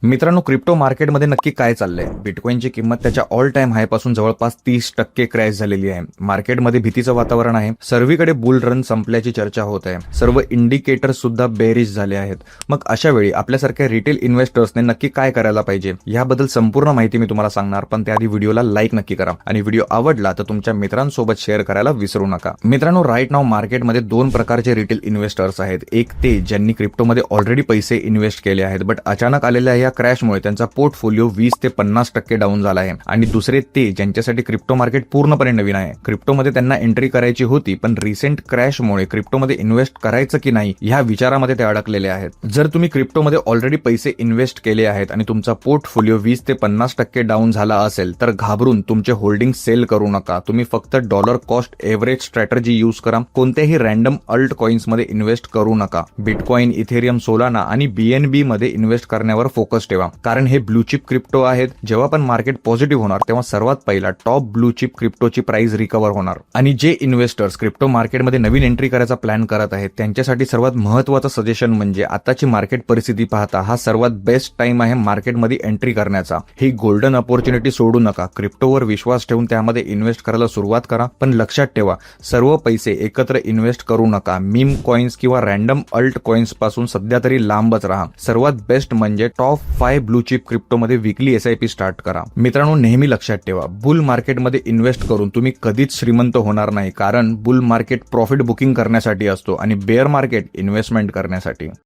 मित्रांनो, क्रिप्टो मार्केटमध्ये नक्की काय चाललंय? बिटकॉइनची किंमत त्याच्या ऑल टाइम हाय पासून जवळपास 30% क्रॅश झालेली आहे. मार्केटमध्ये भीतीचं वातावरण आहे. सर्वीकडे बुल रन संपल्याची चर्चा होत आहे. सर्व इंडिकेटर सुद्धा बेरिश झाले आहेत. मग अशा वेळी आपल्यासारख्या रिटेल इन्व्हेस्टर्सने नक्की काय करायला पाहिजे याबद्दल संपूर्ण माहिती मी तुम्हाला सांगणार. पण त्याआधी व्हिडिओला लाईक नक्की करा आणि व्हिडिओ आवडला तर तुमच्या मित्रांसोबत शेअर करायला विसरू नका. मित्रांनो, राईट नाव मार्केटमध्ये दोन प्रकारचे रिटेल इन्व्हेस्टर्स आहेत. एक ते ज्यांनी क्रिप्टोमध्ये ऑलरेडी पैसे इन्व्हेस्ट केले आहेत, बट अचानक आलेल्या या क्रॅशमुळे त्यांचा पोर्टफोलिओ 20 ते 50% डाऊन झाला आहे. आणि दुसरे ते ज्यांच्यासाठी क्रिप्टो मार्केट पूर्णपणे नवीन आहे. क्रिप्टोमध्ये त्यांना एंट्री करायची होती, पण रिसेंट क्रॅशमुळे क्रिप्टोमध्ये इन्व्हेस्ट करायचं की नाही ह्या विचारामध्ये ते अडकलेले आहेत. जर तुम्ही क्रिप्टोमध्ये ऑलरेडी पैसे इन्व्हेस्ट केले आहेत आणि तुमचा पोर्टफोलिओ 20 ते 50% डाऊन झाला असेल तर घाबरून तुमचे होल्डिंग सेल करू नका. तुम्ही फक्त dollar cost average strategy use करा. कोणत्याही रँडम अल्ट कॉइन्स मध्ये इन्व्हेस्ट करू नका. बिटकॉइन, इथेरियम, सोलाना आणि BNB मध्ये इन्व्हेस्ट करण्यावर फोकस ठेवा, कारण हे ब्लू चिप क्रिप्टो आहेत. जेव्हा पण मार्केट पॉझिटिव्ह होणार तेव्हा सर्वात पहिला टॉप ब्लू चिप क्रिप्टोची प्राइस रिकव्हर होणार. आणि जे इन्व्हेस्टर्स क्रिप्टो मार्केटमध्ये नवीन एंट्री करायचा प्लॅन करत आहेत त्यांच्यासाठी सर्वात महत्त्वाचं सजेशन म्हणजे आताची मार्केट परिस्थिती पाहता हा सर्वात बेस्ट टाइम आहे मार्केटमध्ये एंट्री करण्याचा. ही गोल्डन अपॉर्च्युनिटी सोडू नका. क्रिप्टोवर विश्वास ठेवून त्यामध्ये इन्व्हेस्ट करायला सुरुवात करा. पण लक्षात ठेवा, सर्व पैसे एकत्र इन्व्हेस्ट करू नका. मीम कॉइन्स किंवा रँडम अल्ट कॉइन्स पासून सध्या तरी लांबच राहा. सर्वात बेस्ट म्हणजे टॉप 5 ब्लू चिप क्रिप्टोमध्ये वीकली SIP स्टार्ट करा. मित्रांनो, नेहमी लक्षात ठेवा, बुल मार्केटमध्ये इन्व्हेस्ट करून तुम्ही कधीच श्रीमंत होणार नाही, कारण बुल मार्केट प्रॉफिट बुकिंग करण्यासाठी असतो आणि बेअर मार्केट इन्व्हेस्टमेंट करण्यासाठी.